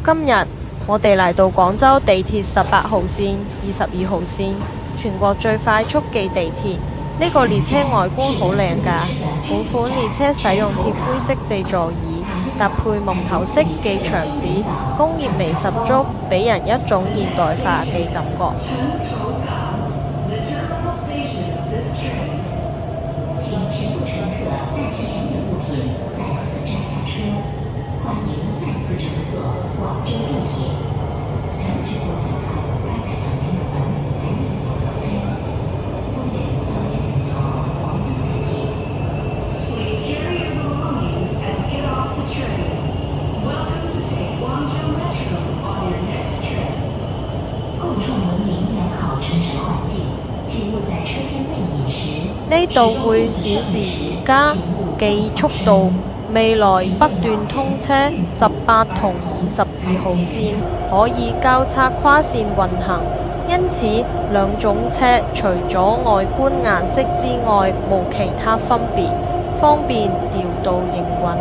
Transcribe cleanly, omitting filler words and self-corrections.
今日我哋嚟到廣州地鐵18號線、22號線，全國最快速嘅地鐵。呢個列車外觀好靚㗎，本款列車使用鐵灰色製座椅，搭配木頭色嘅牆紙，工業味十足，俾人一種現代化嘅感覺。呢度會顯示而家嘅速度，未來不斷通車18同22號線可以交叉跨線運行，因此兩種車除咗外觀顏色之外無其他分別，方便調度營運。